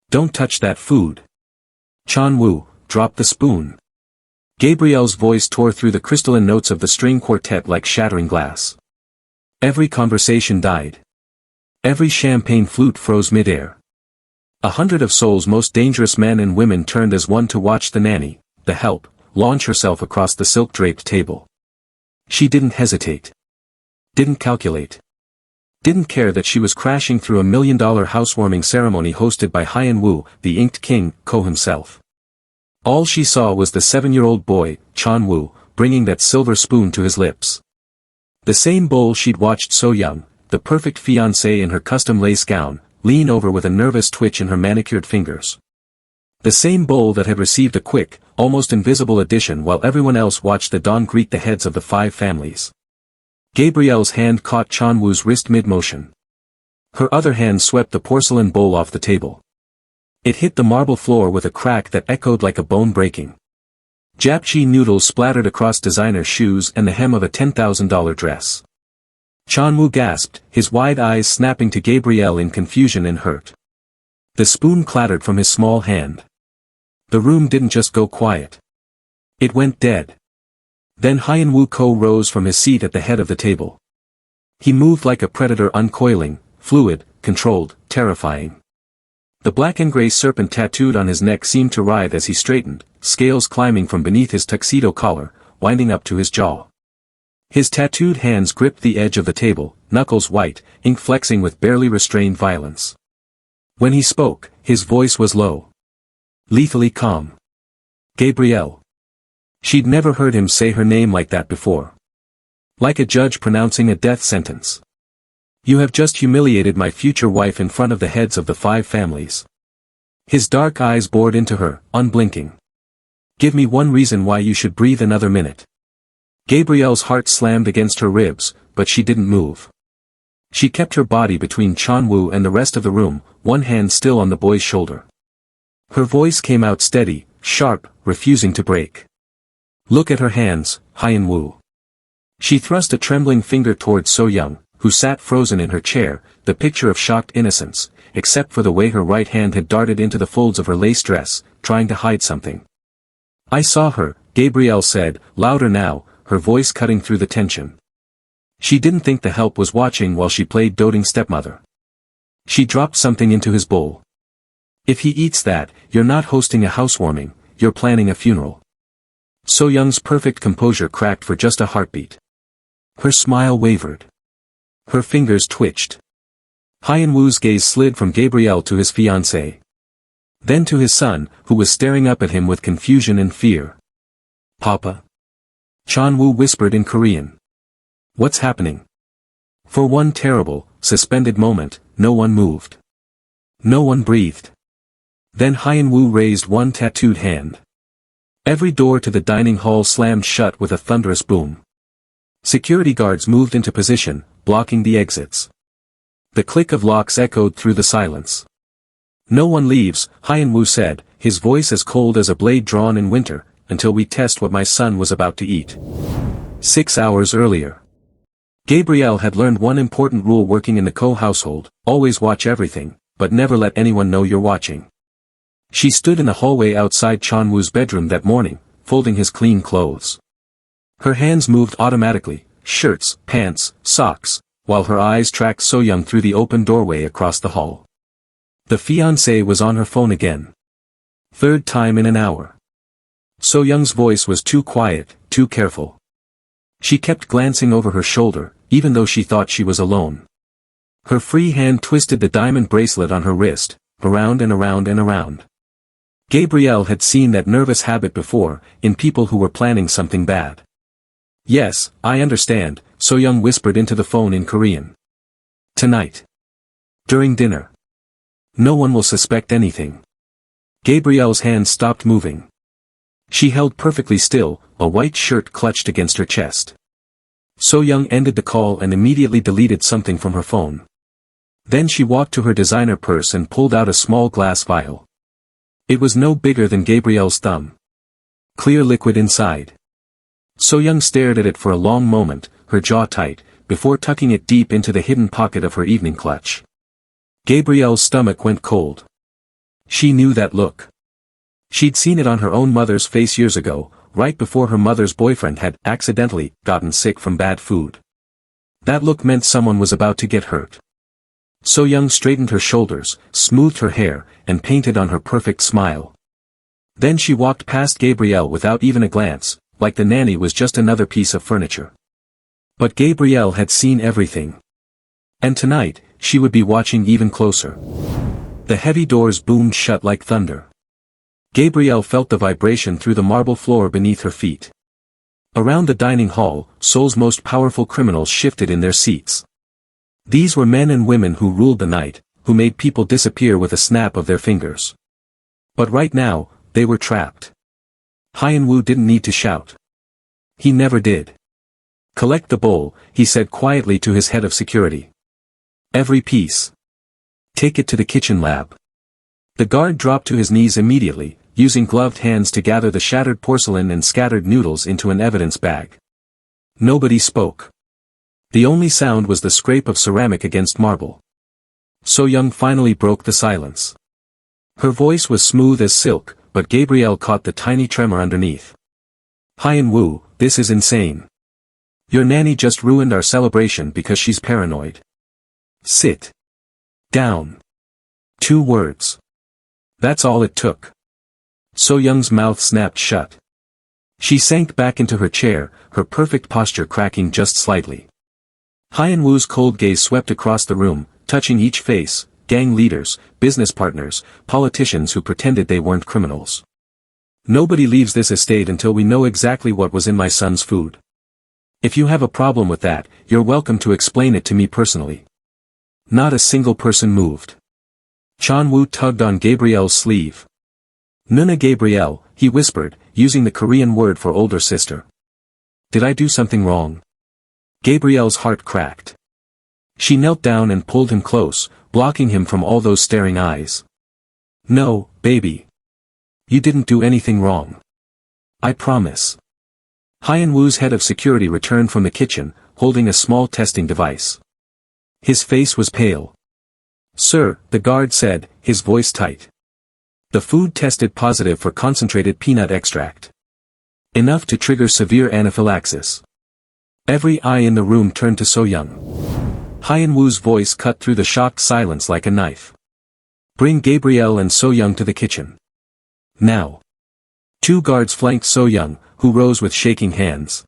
Don't touch that food. Chan-woo, drop the spoon. Gabrielle's voice tore through the crystalline notes of the string quartet like shattering glass. Every conversation died. Every champagne flute froze midair. 100 of Seoul's most dangerous men and women turned as one to watch the nanny, the help, launch herself across the silk-draped table. She didn't hesitate. Didn't calculate. Didn't care that she was crashing through $1 million housewarming ceremony hosted by Hyun-woo, the Inked King, Ko himself. All she saw was the 7-year-old boy, Chan-woo, bringing that silver spoon to his lips. The same bowl she'd watched So-young, the perfect fiancée in her custom lace gown, lean over with a nervous twitch in her manicured fingers. The same bowl that had received a quick, almost invisible addition while everyone else watched the dawn greet the heads of the 5 families. Gabrielle's hand caught Chan-woo's wrist mid-motion. Her other hand swept the porcelain bowl off the table. It hit the marble floor with a crack that echoed like a bone breaking. Japchae noodles splattered across designer shoes and the hem of a $10,000 dress. Chan-woo gasped, his wide eyes snapping to Gabrielle in confusion and hurt. The spoon clattered from his small hand. The room didn't just go quiet. It went dead. Then Hyun-woo Ko rose from his seat at the head of the table. He moved like a predator, uncoiling, fluid, controlled, terrifying. The black and gray serpent tattooed on his neck seemed to writhe as he straightened, scales climbing from beneath his tuxedo collar, winding up to his jaw. His tattooed hands gripped the edge of the table, knuckles white, ink flexing with barely restrained violence. When he spoke, his voice was low. Lethally calm. Gabrielle. She'd never heard him say her name like that before. Like a judge pronouncing a death sentence. You have just humiliated my future wife in front of the heads of the 5 families. His dark eyes bored into her, unblinking. Give me one reason why you should breathe another minute. Gabrielle's heart slammed against her ribs, but she didn't move. She kept her body between Chan-woo and the rest of the room, one hand still on the boy's shoulder. Her voice came out steady, sharp, refusing to break. Look at her hands, Hyun-woo. She thrust a trembling finger towards So-young, who sat frozen in her chair, the picture of shocked innocence, except for the way her right hand had darted into the folds of her lace dress, trying to hide something. I saw her, Gabrielle said, louder now, her voice cutting through the tension. She didn't think the help was watching while she played doting stepmother. She dropped something into his bowl. If he eats that, you're not hosting a housewarming, you're planning a funeral. So-young's perfect composure cracked for just a heartbeat. Her smile wavered. Her fingers twitched. Hyun-woo's gaze slid from Gabrielle to his fiancée. Then to his son, who was staring up at him with confusion and fear. Papa? Chan-woo whispered in Korean. What's happening? For one terrible, suspended moment, no one moved. No one breathed. Then Hyun-woo raised one tattooed hand. Every door to the dining hall slammed shut with a thunderous boom. Security guards moved into position, blocking the exits. The click of locks echoed through the silence. No one leaves, Hyun-woo said, his voice as cold as a blade drawn in winter, until we test what my son was about to eat. 6 hours earlier. Gabrielle had learned one important rule working in the Ko household: always watch everything, but never let anyone know you're watching. She stood in the hallway outside Chan-woo's bedroom that morning, folding his clean clothes. Her hands moved automatically, shirts, pants, socks, while her eyes tracked So-young through the open doorway across the hall. The fiancée was on her phone again. 3rd time in an hour. So-young's voice was too quiet, too careful. She kept glancing over her shoulder, even though she thought she was alone. Her free hand twisted the diamond bracelet on her wrist, around and around and around. Gabrielle had seen that nervous habit before, in people who were planning something bad. Yes, I understand, So-young whispered into the phone in Korean. Tonight. During dinner. No one will suspect anything. Gabrielle's hands stopped moving. She held perfectly still, a white shirt clutched against her chest. So-young ended the call and immediately deleted something from her phone. Then she walked to her designer purse and pulled out a small glass vial. It was no bigger than Gabrielle's thumb. Clear liquid inside. So-young stared at it for a long moment, her jaw tight, before tucking it deep into the hidden pocket of her evening clutch. Gabrielle's stomach went cold. She knew that look. She'd seen it on her own mother's face years ago, right before her mother's boyfriend had accidentally gotten sick from bad food. That look meant someone was about to get hurt. So-young straightened her shoulders, smoothed her hair, and painted on her perfect smile. Then she walked past Gabrielle without even a glance, like the nanny was just another piece of furniture. But Gabrielle had seen everything. And tonight, she would be watching even closer. The heavy doors boomed shut like thunder. Gabrielle felt the vibration through the marble floor beneath her feet. Around the dining hall, Seoul's most powerful criminals shifted in their seats. These were men and women who ruled the night, who made people disappear with a snap of their fingers. But right now, they were trapped. Hyun-woo didn't need to shout. He never did. "Collect the bowl," he said quietly to his head of security. "Every piece. Take it to the kitchen lab." The guard dropped to his knees immediately, using gloved hands to gather the shattered porcelain and scattered noodles into an evidence bag. Nobody spoke. The only sound was the scrape of ceramic against marble. So-young finally broke the silence. Her voice was smooth as silk, but Gabrielle caught the tiny tremor underneath. "Hyun-woo, this is insane. Your nanny just ruined our celebration because she's paranoid. Sit down." 2 words. That's all it took. So-young's mouth snapped shut. She sank back into her chair, her perfect posture cracking just slightly. Hyun-woo's cold gaze swept across the room, touching each face: gang leaders, business partners, politicians who pretended they weren't criminals. "Nobody leaves this estate until we know exactly what was in my son's food. If you have a problem with that, you're welcome to explain it to me personally." Not a single person moved. Chan-woo tugged on Gabrielle's sleeve. "Nuna Gabrielle," he whispered, using the Korean word for older sister. "Did I do something wrong?" Gabrielle's heart cracked. She knelt down and pulled him close, blocking him from all those staring eyes. "No, baby. You didn't do anything wrong. I promise." Hyun-woo's head of security returned from the kitchen, holding a small testing device. His face was pale. "Sir," the guard said, his voice tight. "The food tested positive for concentrated peanut extract. Enough to trigger severe anaphylaxis." Every eye in the room turned to So-young. Hyun-woo's voice cut through the shocked silence like a knife. "Bring Gabrielle and So-young to the kitchen. Now." 2 guards flanked So-young, who rose with shaking hands.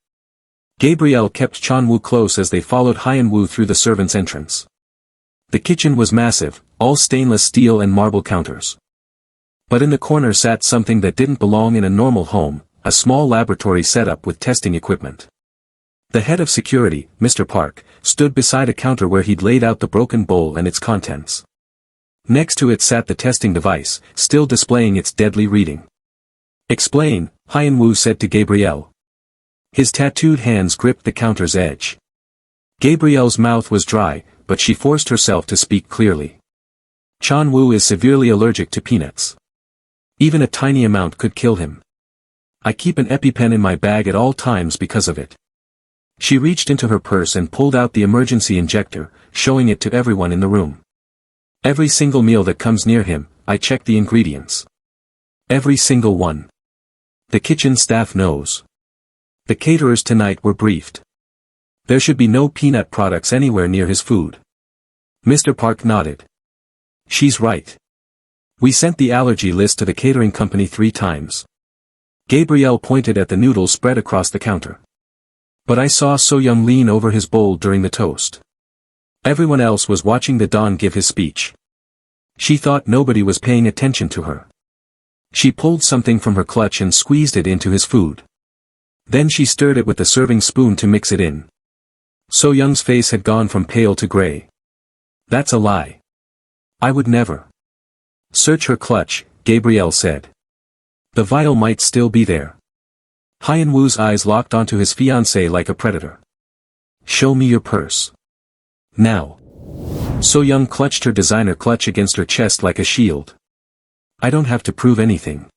Gabrielle kept Chan-woo close as they followed Hyun-woo through the servants' entrance. The kitchen was massive, all stainless steel and marble counters. But in the corner sat something that didn't belong in a normal home, a small laboratory setup with testing equipment. The head of security, Mr. Park, stood beside a counter where he'd laid out the broken bowl and its contents. Next to it sat the testing device, still displaying its deadly reading. "Explain," Hyun-woo said to Gabrielle. His tattooed hands gripped the counter's edge. Gabrielle's mouth was dry, but she forced herself to speak clearly. "Chan-woo is severely allergic to peanuts. Even a tiny amount could kill him. I keep an EpiPen in my bag at all times because of it." She reached into her purse and pulled out the emergency injector, showing it to everyone in the room. "Every single meal that comes near him, I check the ingredients. Every single one. The kitchen staff knows. The caterers tonight were briefed. There should be no peanut products anywhere near his food." Mr. Park nodded. "She's right. We sent the allergy list to the catering company 3 times. Gabrielle pointed at the noodles spread across the counter. "But I saw So-young lean over his bowl during the toast. Everyone else was watching the Don give his speech. She thought nobody was paying attention to her. She pulled something from her clutch and squeezed it into his food. Then she stirred it with the serving spoon to mix it in." So-young's face had gone from pale to gray. "That's a lie. I would never." "Search her clutch," Gabrielle said. "The vial might still be there." Hyun-woo's eyes locked onto his fiancée like a predator. "Show me your purse. Now." So-young clutched her designer clutch against her chest like a shield. "I don't have to prove anything.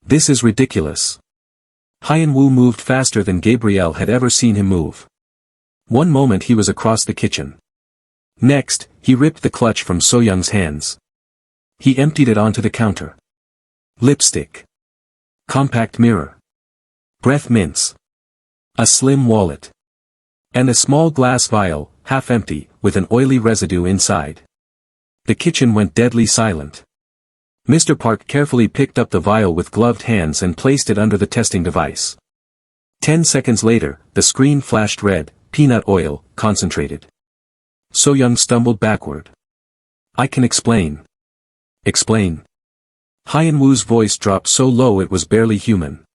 This is ridiculous." Hyun-woo moved faster than Gabrielle had ever seen him move. One moment he was across the kitchen. Next, he ripped the clutch from So-young's hands. He emptied it onto the counter. Lipstick. Compact mirror. Breath mints. A slim wallet. And a small glass vial, half empty, with an oily residue inside. The kitchen went deadly silent. Mr. Park carefully picked up the vial with gloved hands and placed it under the testing device. 10 seconds later, the screen flashed red, peanut oil, concentrated. So Young stumbled backward. I can explain. Explain. Hyun-woo's voice dropped so low it was barely human.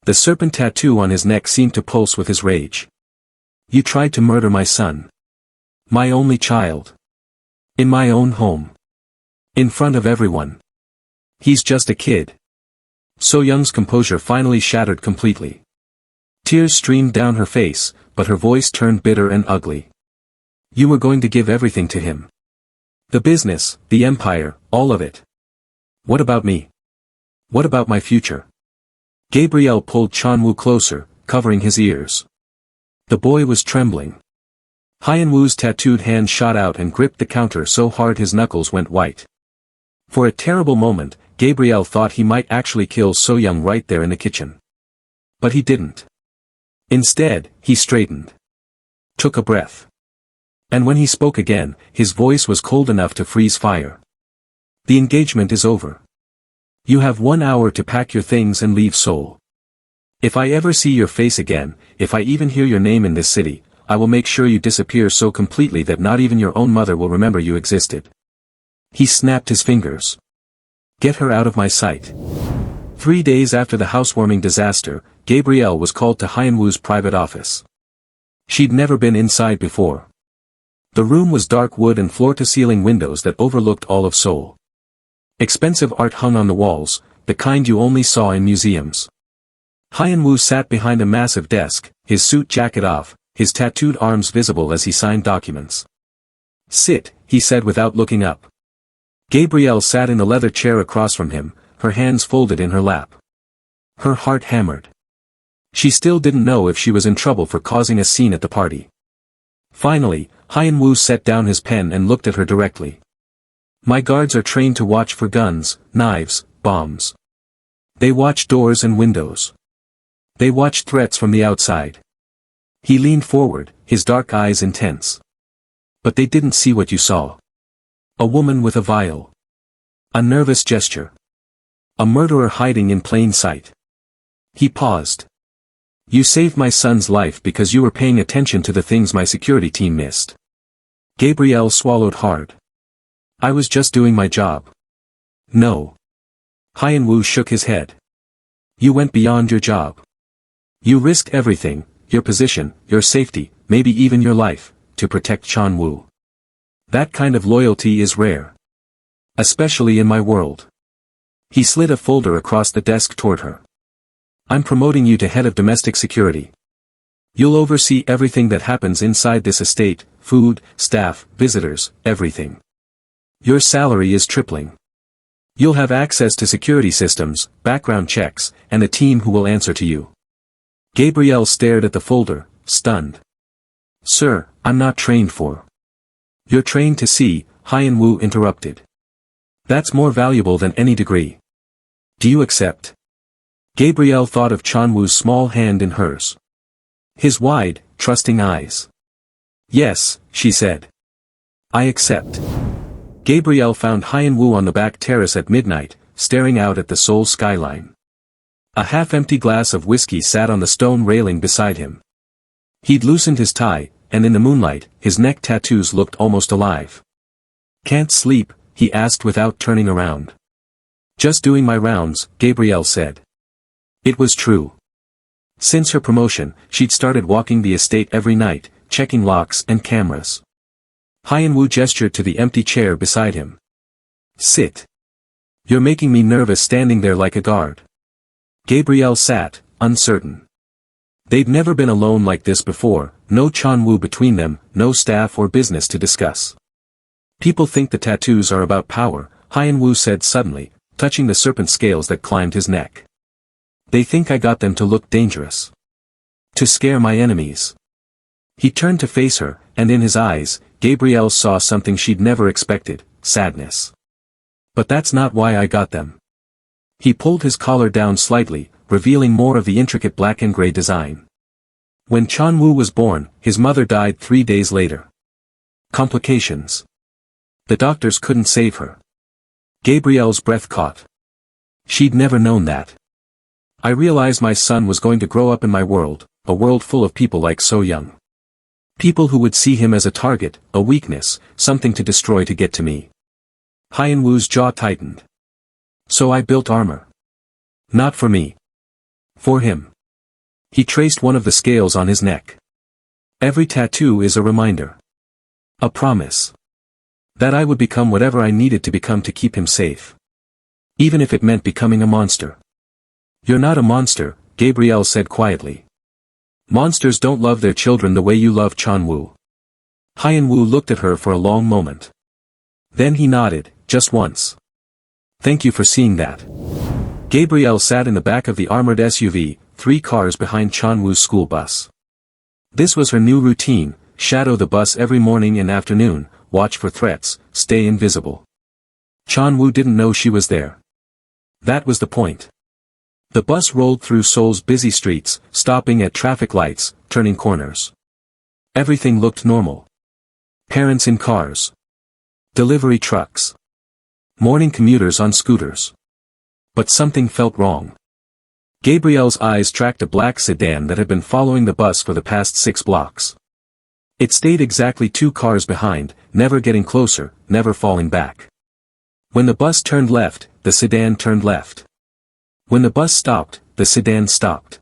The serpent tattoo on his neck seemed to pulse with his rage. You tried to murder my son. My only child. In my own home. In front of everyone. He's just a kid. So Young's composure finally shattered completely. Tears streamed down her face, but her voice turned bitter and ugly. You were going to give everything to him. The business, the empire, all of it. What about me? What about my future? Gabrielle pulled Chan-woo closer, covering his ears. The boy was trembling. Hyun-woo's tattooed hand shot out and gripped the counter so hard his knuckles went white. For a terrible moment, Gabrielle thought he might actually kill So Young right there in the kitchen. But he didn't. Instead, he straightened. Took a breath. And when he spoke again, his voice was cold enough to freeze fire. The engagement is over. You have 1 hour to pack your things and leave Seoul. If I ever see your face again, if I even hear your name in this city, I will make sure you disappear so completely that not even your own mother will remember you existed. He snapped his fingers. Get her out of my sight. 3 days after the housewarming disaster, Gabrielle was called to Hyun-woo's private office. She'd never been inside before. The room was dark wood and floor-to-ceiling windows that overlooked all of Seoul. Expensive art hung on the walls, the kind you only saw in museums. Hyun-woo sat behind a massive desk, his suit jacket off, his tattooed arms visible as he signed documents. Sit, he said without looking up. Gabrielle sat in the leather chair across from him, her hands folded in her lap. Her heart hammered. She still didn't know if she was in trouble for causing a scene at the party. Finally, Hyun-woo set down his pen and looked at her directly. My guards are trained to watch for guns, knives, bombs. They watch doors and windows. They watch threats from the outside. He leaned forward, his dark eyes intense. But they didn't see what you saw. A woman with a vial. A nervous gesture. A murderer hiding in plain sight. He paused. You saved my son's life because you were paying attention to the things my security team missed. Gabrielle swallowed hard. I was just doing my job. No. Hyun-woo shook his head. You went beyond your job. You risked everything, your position, your safety, maybe even your life, to protect Chan-woo. That kind of loyalty is rare. Especially in my world. He slid a folder across the desk toward her. I'm promoting you to head of domestic security. You'll oversee everything that happens inside this estate, food, staff, visitors, everything. Your salary is tripling. You'll have access to security systems, background checks, and a team who will answer to you. Gabrielle stared at the folder, stunned. Sir, I'm not trained for. You're trained to see, Hyun-woo interrupted. That's more valuable than any degree. Do you accept? Gabrielle thought of Chan-woo's small hand in hers. His wide, trusting eyes. Yes, she said. I accept. Gabrielle found Hyun-woo on the back terrace at midnight, staring out at the Seoul skyline. A half-empty glass of whiskey sat on the stone railing beside him. He'd loosened his tie, and in the moonlight, his neck tattoos looked almost alive. Can't sleep, he asked without turning around. Just doing my rounds, Gabrielle said. It was true. Since her promotion, she'd started walking the estate every night, checking locks and cameras. Hyun-woo gestured to the empty chair beside him. Sit. You're making me nervous standing there like a guard. Gabrielle sat, uncertain. They'd never been alone like this before, no Chan-woo between them, no staff or business to discuss. People think the tattoos are about power, Hyun-woo said suddenly, touching the serpent scales that climbed his neck. They think I got them to look dangerous. To scare my enemies. He turned to face her, and in his eyes, Gabrielle saw something she'd never expected, sadness. But that's not why I got them. He pulled his collar down slightly, revealing more of the intricate black and gray design. When Chan-woo was born, his mother died 3 days later. Complications. The doctors couldn't save her. Gabrielle's breath caught. She'd never known that. I realized my son was going to grow up in my world, a world full of people like So Young. People who would see him as a target, a weakness, something to destroy to get to me. Hyun-woo's jaw tightened. So I built armor. Not for me. For him. He traced one of the scales on his neck. Every tattoo is a reminder. A promise. That I would become whatever I needed to become to keep him safe. Even if it meant becoming a monster. You're not a monster, Gabrielle said quietly. Monsters don't love their children the way you love Chan-woo. Hyun-woo looked at her for a long moment. Then he nodded, just once. Thank you for seeing that. Gabrielle sat in the back of the armored SUV, 3 cars behind Chan-woo's school bus. This was her new routine: shadow the bus every morning and afternoon, watch for threats, stay invisible. Chan-woo didn't know she was there. That was the point. The bus rolled through Seoul's busy streets, stopping at traffic lights, turning corners. Everything looked normal. Parents in cars. Delivery trucks. Morning commuters on scooters. But something felt wrong. Gabrielle's eyes tracked a black sedan that had been following the bus for the past 6 blocks. It stayed exactly 2 cars behind, never getting closer, never falling back. When the bus turned left, the sedan turned left. When the bus stopped, the sedan stopped.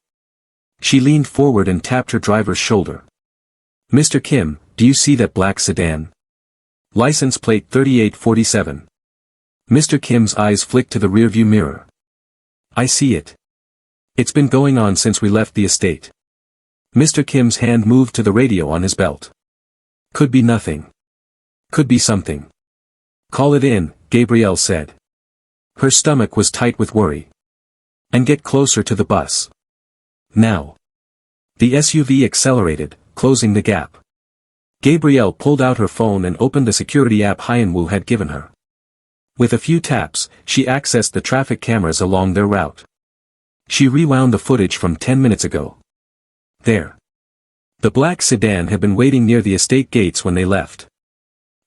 She leaned forward and tapped her driver's shoulder. Mr. Kim, do you see that black sedan? License plate 3847. Mr. Kim's eyes flicked to the rearview mirror. I see it. It's been going on since we left the estate. Mr. Kim's hand moved to the radio on his belt. Could be nothing. Could be something. Call it in, Gabrielle said. Her stomach was tight with worry. And get closer to the bus. Now. The SUV accelerated, closing the gap. Gabrielle pulled out her phone and opened the security app Hyun-woo had given her. With a few taps, she accessed the traffic cameras along their route. She rewound the footage from 10 minutes ago. There. The black sedan had been waiting near the estate gates when they left.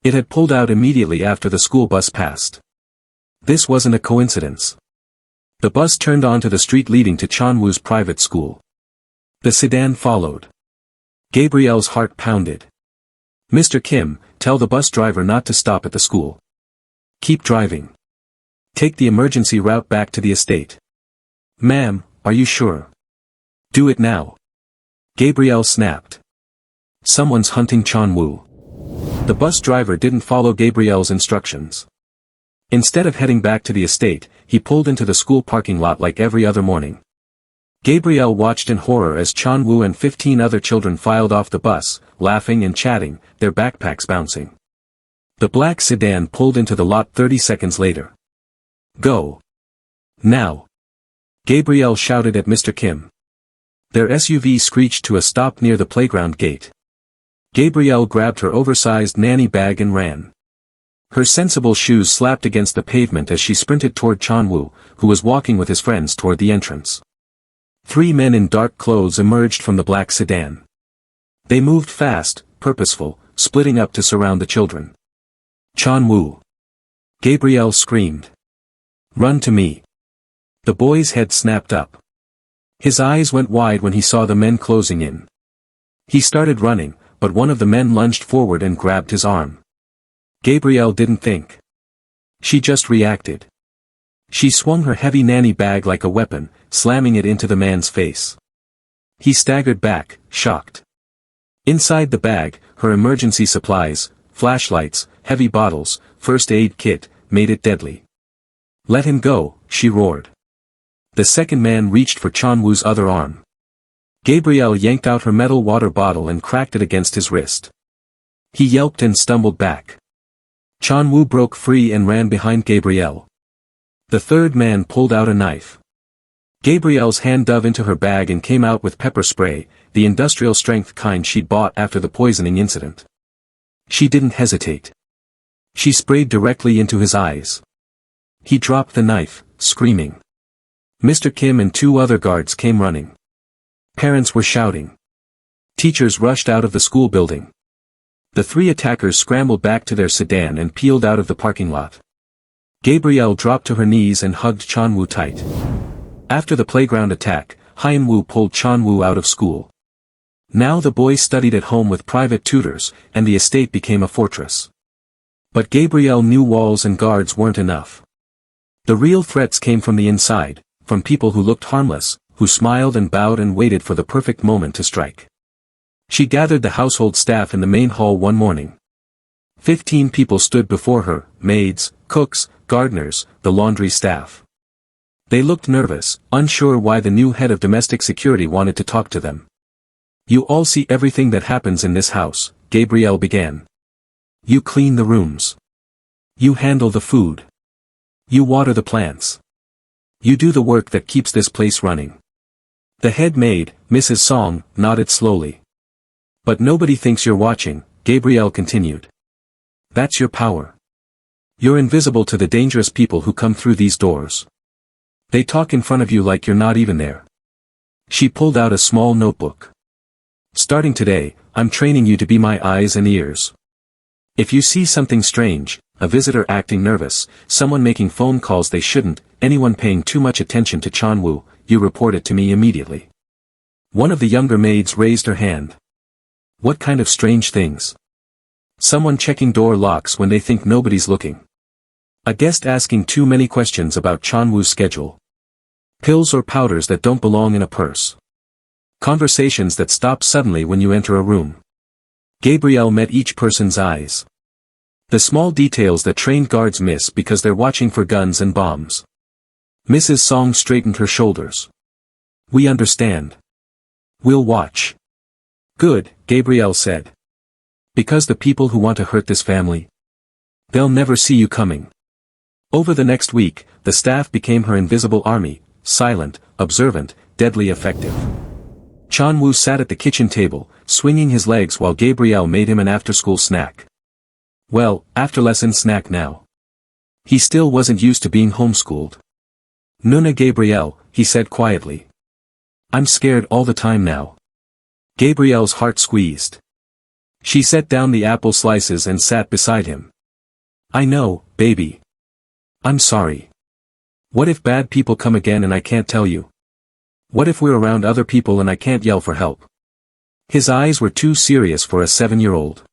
It had pulled out immediately after the school bus passed. This wasn't a coincidence. The bus turned onto the street leading to Chan-woo's private school. The sedan followed. Gabrielle's heart pounded. Mr. Kim, tell the bus driver not to stop at the school. Keep driving. Take the emergency route back to the estate. Ma'am, are you sure? Do it now. Gabrielle snapped. Someone's hunting Chan-woo. The bus driver didn't follow Gabrielle's instructions. Instead of heading back to the estate, he pulled into the school parking lot like every other morning. Gabrielle watched in horror as Chan-woo and 15 other children filed off the bus, laughing and chatting, their backpacks bouncing. The black sedan pulled into the lot 30 seconds later. Go. Now. Gabrielle shouted at Mr. Kim. Their SUV screeched to a stop near the playground gate. Gabrielle grabbed her oversized nanny bag and ran. Her sensible shoes slapped against the pavement as she sprinted toward Chan-woo, who was walking with his friends toward the entrance. 3 men in dark clothes emerged from the black sedan. They moved fast, purposeful, splitting up to surround the children. Chan-woo. Gabrielle screamed. Run to me. The boy's head snapped up. His eyes went wide when he saw the men closing in. He started running, but one of the men lunged forward and grabbed his arm. Gabrielle didn't think. She just reacted. She swung her heavy nanny bag like a weapon, slamming it into the man's face. He staggered back, shocked. Inside the bag, her emergency supplies, flashlights, heavy bottles, first aid kit, made it deadly. Let him go, she roared. The second man reached for Chan-woo's other arm. Gabrielle yanked out her metal water bottle and cracked it against his wrist. He yelped and stumbled back. Chan-woo broke free and ran behind Gabrielle. The third man pulled out a knife. Gabrielle's hand dove into her bag and came out with pepper spray, the industrial-strength kind she'd bought after the poisoning incident. She didn't hesitate. She sprayed directly into his eyes. He dropped the knife, screaming. Mr. Kim and two other guards came running. Parents were shouting. Teachers rushed out of the school building. The three attackers scrambled back to their sedan and peeled out of the parking lot. Gabrielle dropped to her knees and hugged Chan-woo tight. After the playground attack, Hyun-woo pulled Chan-woo out of school. Now the boy studied at home with private tutors, and the estate became a fortress. But Gabrielle knew walls and guards weren't enough. The real threats came from the inside, from people who looked harmless, who smiled and bowed and waited for the perfect moment to strike. She gathered the household staff in the main hall one morning. 15 people stood before her, maids, cooks, gardeners, the laundry staff. They looked nervous, unsure why the new head of domestic security wanted to talk to them. You all see everything that happens in this house, Gabrielle began. You clean the rooms. You handle the food. You water the plants. You do the work that keeps this place running. The head maid, Mrs. Song, nodded slowly. But nobody thinks you're watching, Gabrielle continued. That's your power. You're invisible to the dangerous people who come through these doors. They talk in front of you like you're not even there. She pulled out a small notebook. Starting today, I'm training you to be my eyes and ears. If you see something strange, a visitor acting nervous, someone making phone calls they shouldn't, anyone paying too much attention to Chan-woo, you report it to me immediately. One of the younger maids raised her hand. What kind of strange things? Someone checking door locks when they think nobody's looking. A guest asking too many questions about Chan-woo's schedule. Pills or powders that don't belong in a purse. Conversations that stop suddenly when you enter a room. Gabrielle met each person's eyes. The small details that trained guards miss because they're watching for guns and bombs. Mrs. Song straightened her shoulders. We understand. We'll watch. Good, Gabrielle said. Because the people who want to hurt this family, they'll never see you coming. Over the next week, the staff became her invisible army, silent, observant, deadly effective. Chan-woo sat at the kitchen table, swinging his legs while Gabrielle made him an after-school snack. Well, after-lesson snack now. He still wasn't used to being homeschooled. Nuna Gabrielle, he said quietly. I'm scared all the time now. Gabrielle's heart squeezed. She set down the apple slices and sat beside him. I know, baby. I'm sorry. What if bad people come again and I can't tell you? What if we're around other people and I can't yell for help? His eyes were too serious for a 7-year-old.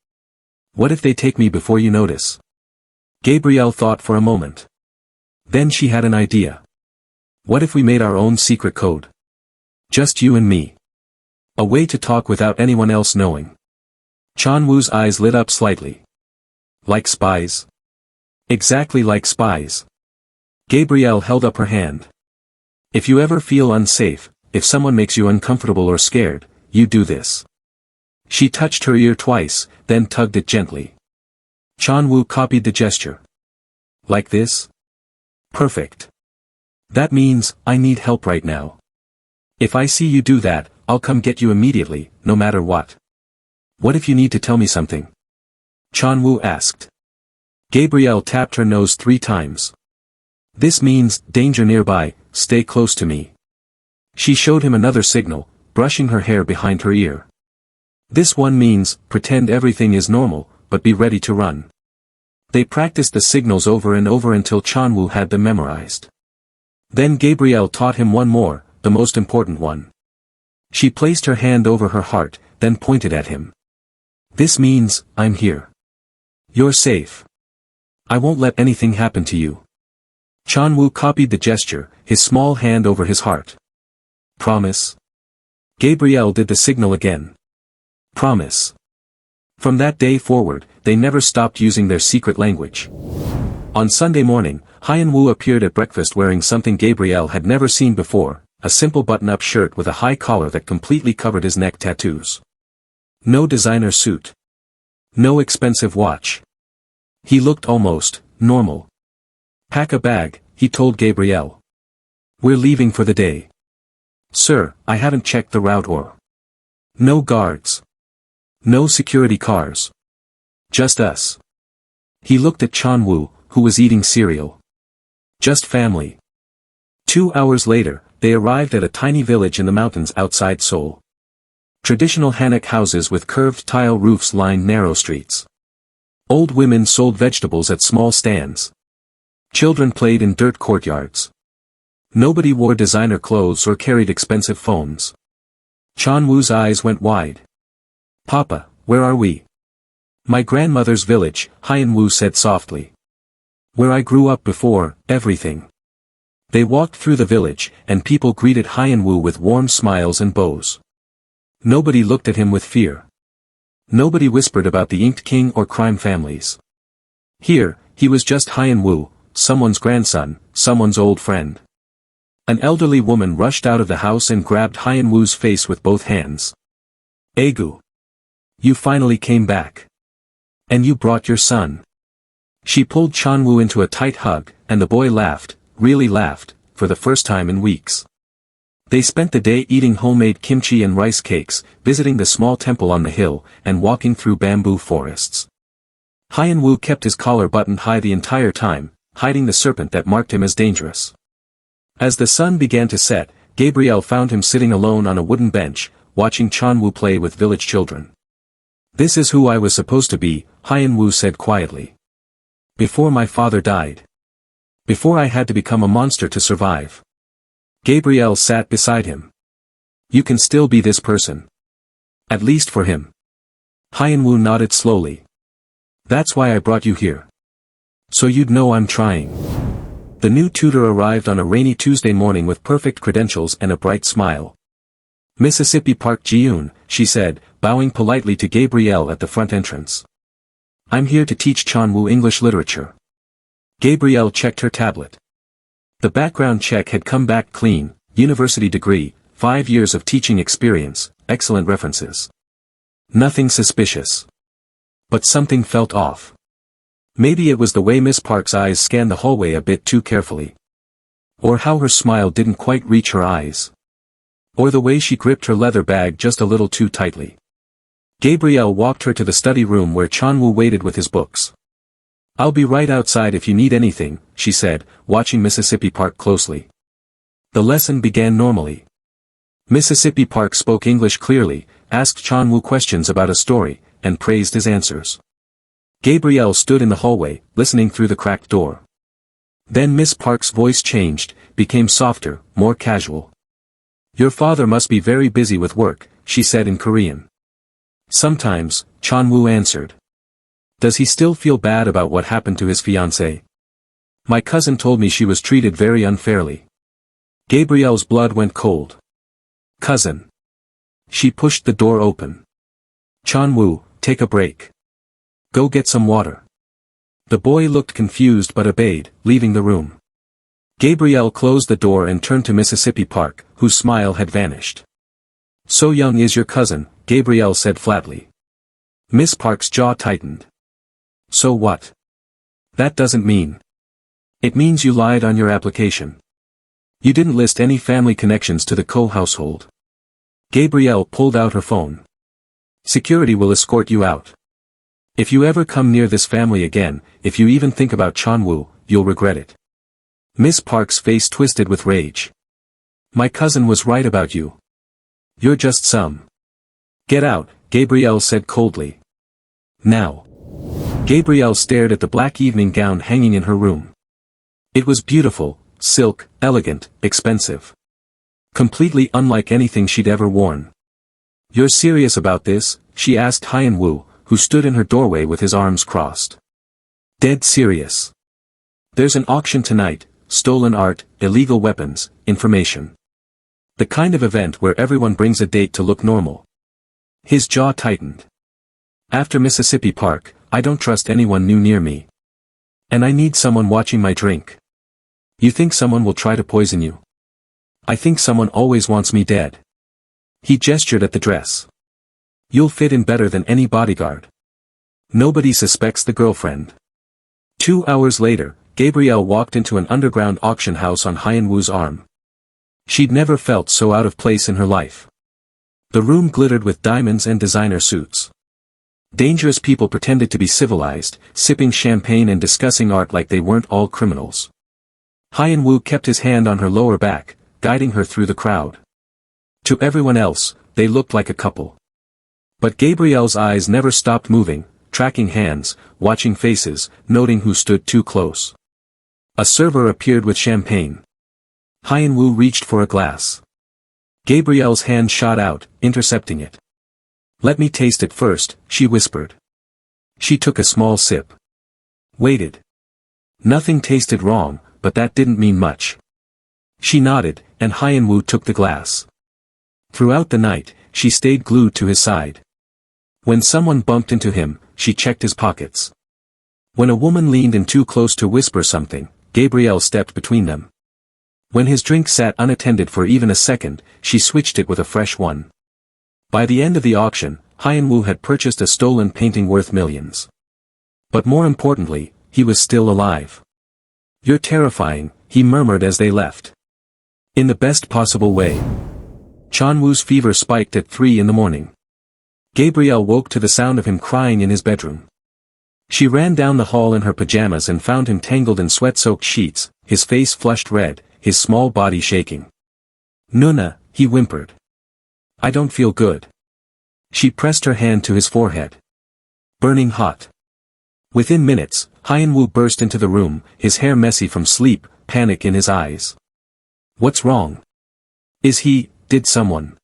What if they take me before you notice? Gabrielle thought for a moment. Then she had an idea. What if we made our own secret code? Just you and me. A way to talk without anyone else knowing. Chan-woo's eyes lit up slightly. Like spies? Exactly like spies. Gabrielle held up her hand. If you ever feel unsafe, if someone makes you uncomfortable or scared, you do this. She touched her ear twice, then tugged it gently. Chan-woo copied the gesture. Like this? Perfect. That means, I need help right now. If I see you do that, I'll come get you immediately, no matter what. What if you need to tell me something? Chan-woo asked. Gabrielle tapped her nose 3 times. This means, danger nearby, stay close to me. She showed him another signal, brushing her hair behind her ear. This one means, pretend everything is normal, but be ready to run. They practiced the signals over and over until Chan-woo had them memorized. Then Gabrielle taught him one more, the most important one. She placed her hand over her heart, then pointed at him. This means, I'm here. You're safe. I won't let anything happen to you. Chan-woo copied the gesture, his small hand over his heart. Promise? Gabrielle did the signal again. Promise. From that day forward, they never stopped using their secret language. On Sunday morning, Hyun-woo appeared at breakfast wearing something Gabrielle had never seen before, a simple button-up shirt with a high collar that completely covered his neck tattoos. No designer suit. No expensive watch. He looked almost normal. Pack a bag, he told Gabrielle. We're leaving for the day. Sir, I haven't checked the route or. No guards. No security cars. Just us. He looked at Chan-woo, who was eating cereal. Just family. 2 hours later, they arrived at a tiny village in the mountains outside Seoul. Traditional hanok houses with curved tile roofs lined narrow streets. Old women sold vegetables at small stands. Children played in dirt courtyards. Nobody wore designer clothes or carried expensive phones. Chon-woo's eyes went wide. "Papa, where are we?" "My grandmother's village," Hyun-woo said softly. "Where I grew up before, everything." They walked through the village, and people greeted Hyun-woo with warm smiles and bows. Nobody looked at him with fear. Nobody whispered about the Inked King or crime families. Here, he was just Hyun-woo, someone's grandson, someone's old friend. An elderly woman rushed out of the house and grabbed Hyun-woo's face with both hands. "Egu. You finally came back. And you brought your son." She pulled Chon-woo into a tight hug, and the boy laughed, really laughed, for the first time in weeks. They spent the day eating homemade kimchi and rice cakes, visiting the small temple on the hill, and walking through bamboo forests. Hyun-woo kept his collar buttoned high the entire time, hiding the serpent that marked him as dangerous. As the sun began to set, Gabrielle found him sitting alone on a wooden bench, watching Chon-woo play with village children. "This is who I was supposed to be," Hyun-woo said quietly. "Before my father died. Before I had to become a monster to survive." Gabrielle sat beside him. "You can still be this person. At least for him." Hyun-woo nodded slowly. "That's why I brought you here. So you'd know I'm trying." The new tutor arrived on a rainy Tuesday morning with perfect credentials and a bright smile. "Mississippi Park Ji-yoon," she said, bowing politely to Gabrielle at the front entrance. "I'm here to teach Chon-woo English literature." Gabrielle checked her tablet. The background check had come back clean: university degree, 5 years of teaching experience, excellent references. Nothing suspicious. But something felt off. Maybe it was the way Miss Park's eyes scanned the hallway a bit too carefully. Or how her smile didn't quite reach her eyes. Or the way she gripped her leather bag just a little too tightly. Gabrielle walked her to the study room where Chon-woo waited with his books. "I'll be right outside if you need anything," she said, watching Mississippi Park closely. The lesson began normally. Mississippi Park spoke English clearly, asked Chon-woo questions about a story, and praised his answers. Gabrielle stood in the hallway, listening through the cracked door. Then Miss Park's voice changed, became softer, more casual. "Your father must be very busy with work," she said in Korean. "Sometimes," Chon-woo answered. "Does he still feel bad about what happened to his fiancée? My cousin told me she was treated very unfairly." Gabrielle's blood went cold. "Cousin." She pushed the door open. "Chon-woo, take a break. Go get some water." The boy looked confused but obeyed, leaving the room. Gabrielle closed the door and turned to Mississippi Park, whose smile had vanished. "So young is your cousin," Gabrielle said flatly. Miss Park's jaw tightened. "So what? That doesn't mean. It means you lied on your application. You didn't list any family connections to the Ko household." Gabrielle pulled out her phone. "Security will escort you out. If you ever come near this family again, if you even think about Chon-woo, you'll regret it." Miss Park's face twisted with rage. "My cousin was right about you. You're just some." "Get out," Gabrielle said coldly. "Now." Gabrielle stared at the black evening gown hanging in her room. It was beautiful, silk, elegant, expensive. Completely unlike anything she'd ever worn. "You're serious about this?" she asked Hyun-woo, who stood in her doorway with his arms crossed. "Dead serious. There's an auction tonight, stolen art, illegal weapons, information. The kind of event where everyone brings a date to look normal." His jaw tightened. "After Mississippi Park, I don't trust anyone new near me. And I need someone watching my drink. You think someone will try to poison you? I think someone always wants me dead." He gestured at the dress. "You'll fit in better than any bodyguard. Nobody suspects the girlfriend." 2 hours later, Gabrielle walked into an underground auction house on Hyun-woo's arm. She'd never felt so out of place in her life. The room glittered with diamonds and designer suits. Dangerous people pretended to be civilized, sipping champagne and discussing art like they weren't all criminals. Hyun-woo kept his hand on her lower back, guiding her through the crowd. To everyone else, they looked like a couple. But Gabrielle's eyes never stopped moving, tracking hands, watching faces, noting who stood too close. A server appeared with champagne. Hyun-woo reached for a glass. Gabrielle's hand shot out, intercepting it. "Let me taste it first," she whispered. She took a small sip. Waited. Nothing tasted wrong, but that didn't mean much. She nodded, and Hyun-woo took the glass. Throughout the night, she stayed glued to his side. When someone bumped into him, she checked his pockets. When a woman leaned in too close to whisper something, Gabrielle stepped between them. When his drink sat unattended for even a second, she switched it with a fresh one. By the end of the auction, Hyun-woo had purchased a stolen painting worth millions. But more importantly, he was still alive. "You're terrifying," he murmured as they left. In the best possible way. Chon-woo's fever spiked at 3 in the morning. Gabrielle woke to the sound of him crying in his bedroom. She ran down the hall in her pajamas and found him tangled in sweat-soaked sheets, his face flushed red, his small body shaking. "Nuna," he whimpered. "I don't feel good." She pressed her hand to his forehead. Burning hot. Within minutes, Hyun-woo burst into the room, his hair messy from sleep, panic in his eyes. "What's wrong? Did someone?"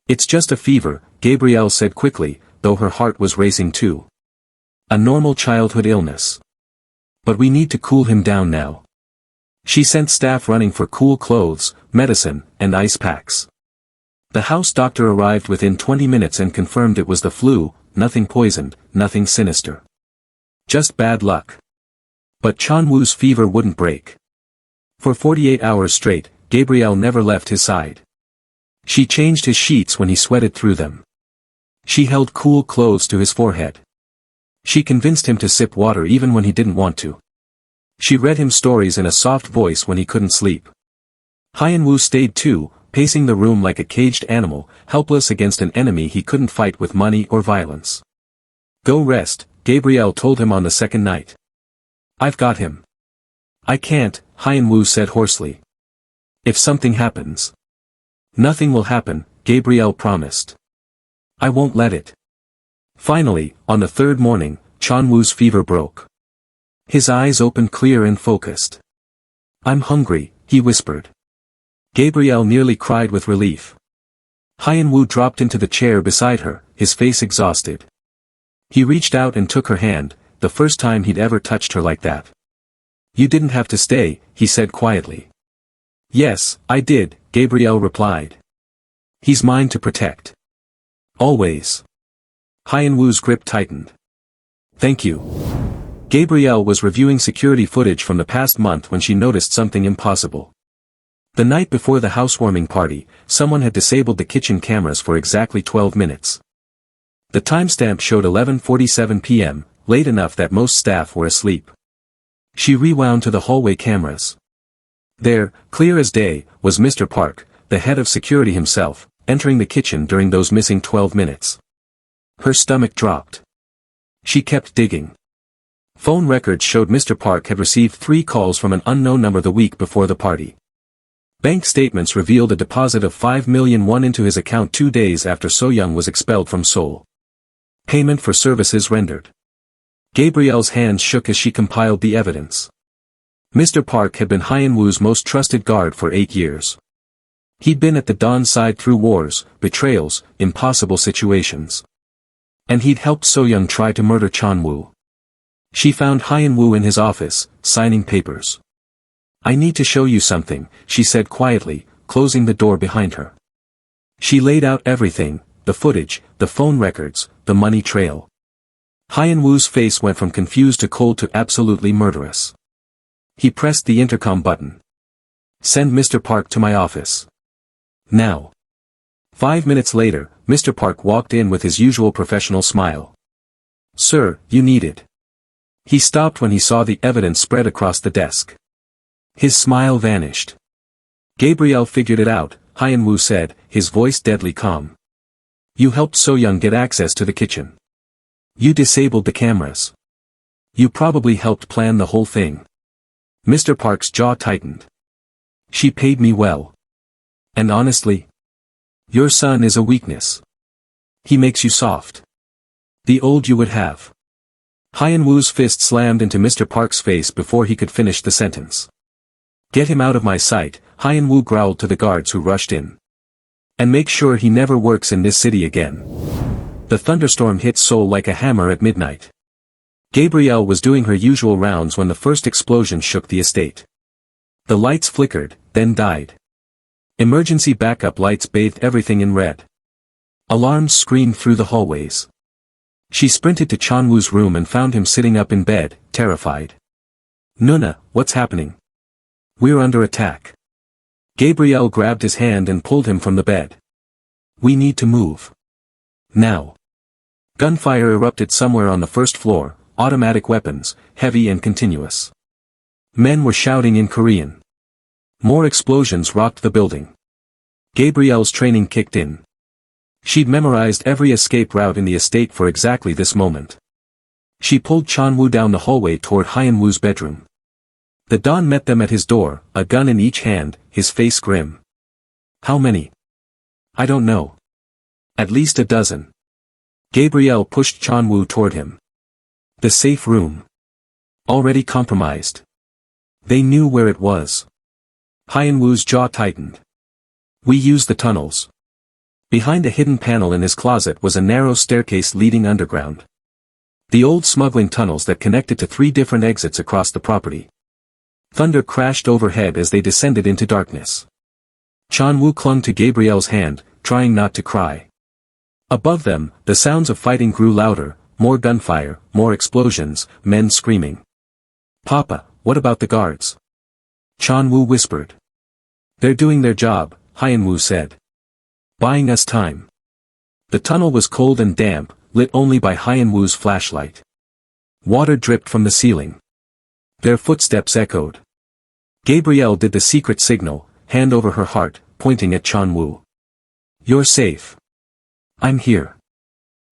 "It's just a fever," Gabrielle said quickly, though her heart was racing too. "A normal childhood illness. But we need to cool him down now." She sent staff running for cool clothes, medicine, and ice packs. The house doctor arrived within 20 minutes and confirmed it was the flu, nothing poisoned, nothing sinister. Just bad luck. But Chon-woo's fever wouldn't break. For 48 hours straight, Gabrielle never left his side. She changed his sheets when he sweated through them. She held cool clothes to his forehead. She convinced him to sip water even when he didn't want to. She read him stories in a soft voice when he couldn't sleep. Hyun-woo stayed too, pacing the room like a caged animal, helpless against an enemy he couldn't fight with money or violence. "Go rest," Gabrielle told him on the second night. "I've got him." "I can't," Hyun-woo said hoarsely. "If something happens." "Nothing will happen," Gabrielle promised. "I won't let it." Finally, on the third morning, Chon-woo's fever broke. His eyes opened clear and focused. "I'm hungry," he whispered. Gabrielle nearly cried with relief. Hyun-woo dropped into the chair beside her, his face exhausted. He reached out and took her hand, the first time he'd ever touched her like that. "You didn't have to stay," he said quietly. "Yes, I did," Gabrielle replied. "He's mine to protect. Always." Hyun-woo's grip tightened. "Thank you." Gabrielle was reviewing security footage from the past month when she noticed something impossible. The night before the housewarming party, someone had disabled the kitchen cameras for exactly 12 minutes. The timestamp showed 11:47 p.m., late enough that most staff were asleep. She rewound to the hallway cameras. There, clear as day, was Mr. Park, the head of security himself, entering the kitchen during those missing 12 minutes. Her stomach dropped. She kept digging. Phone records showed Mr. Park had received 3 calls from an unknown number the week before the party. Bank statements revealed a deposit of 5 million won into his account 2 days after So-young was expelled from Seoul. Payment for services rendered. Gabrielle's hands shook as she compiled the evidence. Mr. Park had been Hyun-woo's most trusted guard for 8 years. He'd been at the Don's side through wars, betrayals, impossible situations. And he'd helped So-young try to murder Chon-woo. She found Hyun-woo in his office, signing papers. "I need to show you something," she said quietly, closing the door behind her. She laid out everything, the footage, the phone records, the money trail. Hyun-woo's face went from confused to cold to absolutely murderous. He pressed the intercom button. "Send Mr. Park to my office. Now." 5 minutes later, Mr. Park walked in with his usual professional smile. "Sir, you need it." He stopped when he saw the evidence spread across the desk. His smile vanished. "Gabrielle figured it out," Hyun-woo said, his voice deadly calm. "You helped So-young get access to the kitchen. You disabled the cameras. You probably helped plan the whole thing. Mr. Park's jaw tightened. She paid me well. And honestly? Your son is a weakness. He makes you soft. The old you would have. Hyun-woo's fist slammed into Mr. Park's face before he could finish the sentence. Get him out of my sight, Hyun-woo growled to the guards who rushed in. And make sure he never works in this city again. The thunderstorm hit Seoul like a hammer at midnight. Gabrielle was doing her usual rounds when the first explosion shook the estate. The lights flickered, then died. Emergency backup lights bathed everything in red. Alarms screamed through the hallways. She sprinted to Chan-woo's room and found him sitting up in bed, terrified. Nuna, what's happening? We're under attack. Gabrielle grabbed his hand and pulled him from the bed. We need to move. Now. Gunfire erupted somewhere on the first floor, automatic weapons, heavy and continuous. Men were shouting in Korean. More explosions rocked the building. Gabrielle's training kicked in. She'd memorized every escape route in the estate for exactly this moment. She pulled Chan-woo down the hallway toward Hyun-woo's bedroom. The Don met them at his door, a gun in each hand, his face grim. How many? I don't know. At least a dozen. Gabrielle pushed Chan-woo toward him. The safe room. Already compromised. They knew where it was. Hyun-woo's jaw tightened. We used the tunnels. Behind a hidden panel in his closet was a narrow staircase leading underground. The old smuggling tunnels that connected to 3 different exits across the property. Thunder crashed overhead as they descended into darkness. Chan-woo clung to Gabrielle's hand, trying not to cry. Above them, the sounds of fighting grew louder, more gunfire, more explosions, men screaming. Papa, what about the guards? Chan-woo whispered. They're doing their job, Hyun-woo said. Buying us time. The tunnel was cold and damp, lit only by Hyun-woo's flashlight. Water dripped from the ceiling. Their footsteps echoed. Gabrielle did the secret signal, hand over her heart, pointing at Chan-woo. You're safe. I'm here.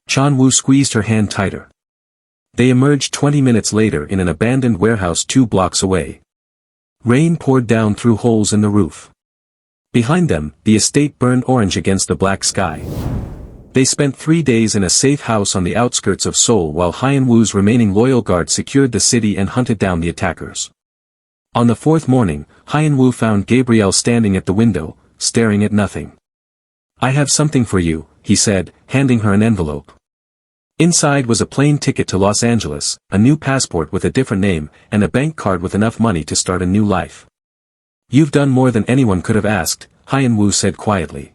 Chan-woo squeezed her hand tighter. They emerged 20 minutes later in an abandoned warehouse 2 blocks away. Rain poured down through holes in the roof. Behind them, the estate burned orange against the black sky. They spent 3 days in a safe house on the outskirts of Seoul while Hyun-woo's remaining loyal guards secured the city and hunted down the attackers. On the 4th morning, Hyun-woo found Gabrielle standing at the window, staring at nothing. I have something for you, he said, handing her an envelope. Inside was a plane ticket to Los Angeles, a new passport with a different name, and a bank card with enough money to start a new life. You've done more than anyone could have asked, Hyun-woo said quietly.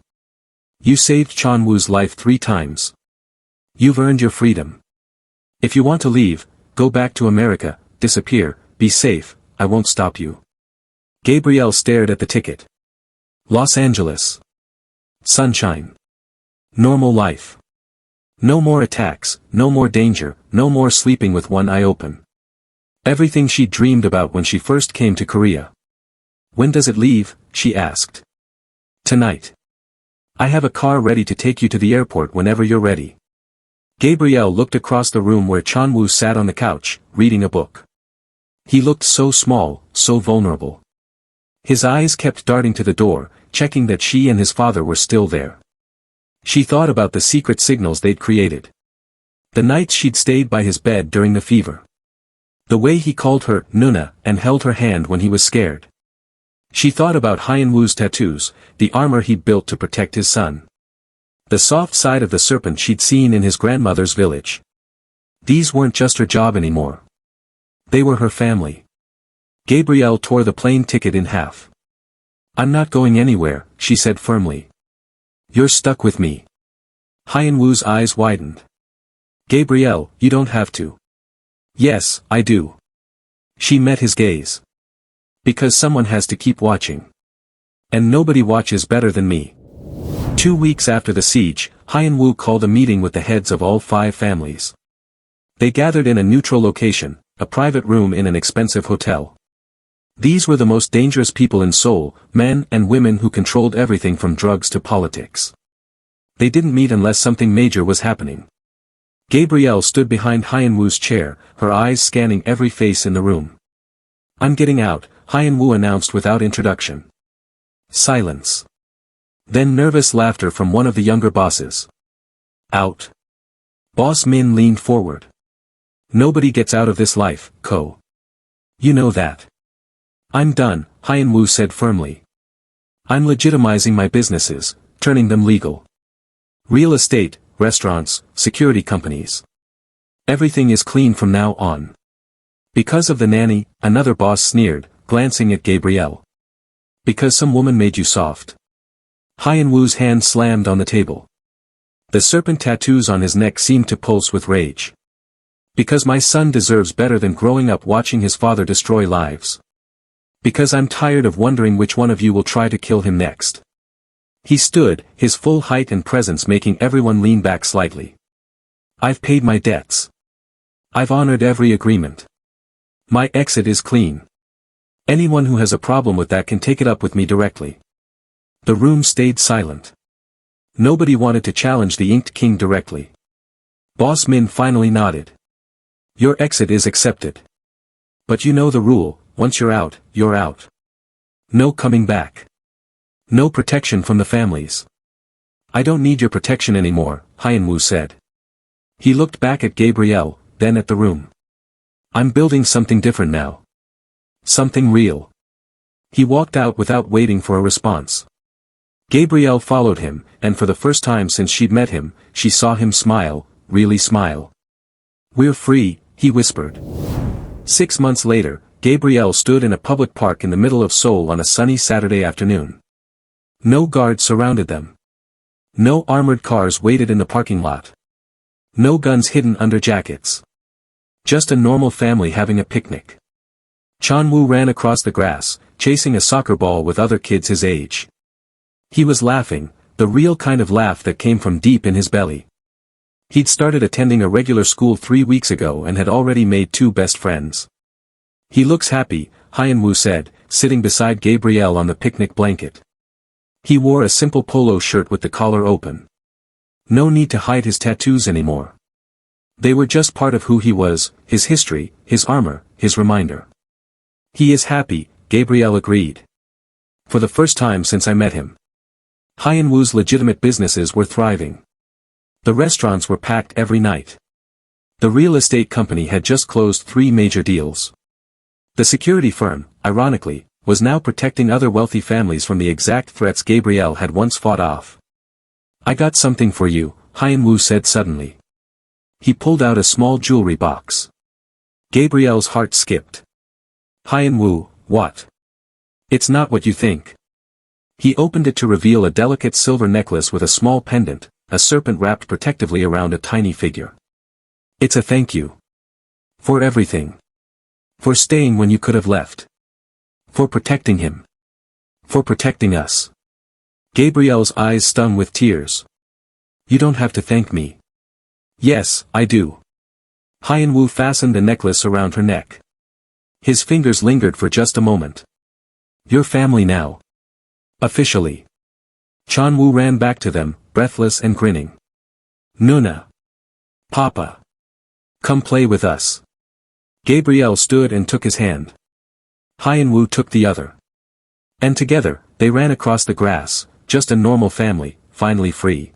You saved Chan-woo's life 3 times. You've earned your freedom. If you want to leave, go back to America, disappear, be safe, I won't stop you. Gabrielle stared at the ticket. Los Angeles. Sunshine. Normal life. No more attacks, no more danger, no more sleeping with one eye open. Everything she dreamed about when she first came to Korea. When does it leave? She asked. Tonight. I have a car ready to take you to the airport whenever you're ready. Gabrielle looked across the room where Chan-woo sat on the couch, reading a book. He looked so small, so vulnerable. His eyes kept darting to the door, checking that she and his father were still there. She thought about the secret signals they'd created. The nights she'd stayed by his bed during the fever. The way he called her, Nuna, and held her hand when he was scared. She thought about Hyun-woo's tattoos, the armor he'd built to protect his son. The soft side of the serpent she'd seen in his grandmother's village. These weren't just her job anymore. They were her family. Gabrielle tore the plane ticket in half. I'm not going anywhere, she said firmly. You're stuck with me. Hyun-woo's eyes widened. Gabrielle, you don't have to. Yes, I do. She met his gaze. Because someone has to keep watching. And nobody watches better than me. 2 weeks after the siege, Hyun-woo called a meeting with the heads of all 5 families. They gathered in a neutral location, a private room in an expensive hotel. These were the most dangerous people in Seoul, men and women who controlled everything from drugs to politics. They didn't meet unless something major was happening. Gabrielle stood behind Hyun-woo's chair, her eyes scanning every face in the room. I'm getting out, Hyun-woo announced without introduction. Silence. Then nervous laughter from one of the younger bosses. Out. Boss Min leaned forward. Nobody gets out of this life, Ko. You know that. I'm done, Hyun-woo said firmly. I'm legitimizing my businesses, turning them legal. Real estate, restaurants, security companies. Everything is clean from now on. Because of the nanny, another boss sneered, glancing at Gabrielle. Because some woman made you soft. Hyun-woo's hand slammed on the table. The serpent tattoos on his neck seemed to pulse with rage. Because my son deserves better than growing up watching his father destroy lives. Because I'm tired of wondering which one of you will try to kill him next. He stood, his full height and presence making everyone lean back slightly. I've paid my debts. I've honored every agreement. My exit is clean. Anyone who has a problem with that can take it up with me directly. The room stayed silent. Nobody wanted to challenge the Inked King directly. Boss Min finally nodded. Your exit is accepted. But you know the rule, once you're out, you're out. No coming back. No protection from the families. I don't need your protection anymore, Hyun-woo said. He looked back at Gabrielle, then at the room. I'm building something different now. Something real. He walked out without waiting for a response. Gabrielle followed him, and for the first time since she'd met him, she saw him smile, really smile. We're free, he whispered. 6 months later, Gabrielle stood in a public park in the middle of Seoul on a sunny Saturday afternoon. No guards surrounded them. No armored cars waited in the parking lot. No guns hidden under jackets. Just a normal family having a picnic. Chan-woo ran across the grass, chasing a soccer ball with other kids his age. He was laughing, the real kind of laugh that came from deep in his belly. He'd started attending a regular school 3 weeks ago and had already made 2 best friends. He looks happy, Hyun-woo said, sitting beside Gabrielle on the picnic blanket. He wore a simple polo shirt with the collar open. No need to hide his tattoos anymore. They were just part of who he was, his history, his armor, his reminder. He is happy, Gabrielle agreed. For the first time since I met him. Hyun-woo's legitimate businesses were thriving. The restaurants were packed every night. The real estate company had just closed 3 major deals. The security firm, ironically, was now protecting other wealthy families from the exact threats Gabrielle had once fought off. I got something for you, Hyun-woo said suddenly. He pulled out a small jewelry box. Gabrielle's heart skipped. Hyun-woo, what? It's not what you think. He opened it to reveal a delicate silver necklace with a small pendant, a serpent wrapped protectively around a tiny figure. It's a thank you. For everything. For staying when you could have left. For protecting him. For protecting us. Gabrielle's eyes stung with tears. You don't have to thank me. Yes, I do. Hyun-woo fastened the necklace around her neck. His fingers lingered for just a moment. You're family now. Officially. Chan-woo ran back to them, breathless and grinning. Nuna. Papa. Come play with us. Gabrielle stood and took his hand. Hyun-woo took the other. And together, they ran across the grass, just a normal family, finally free.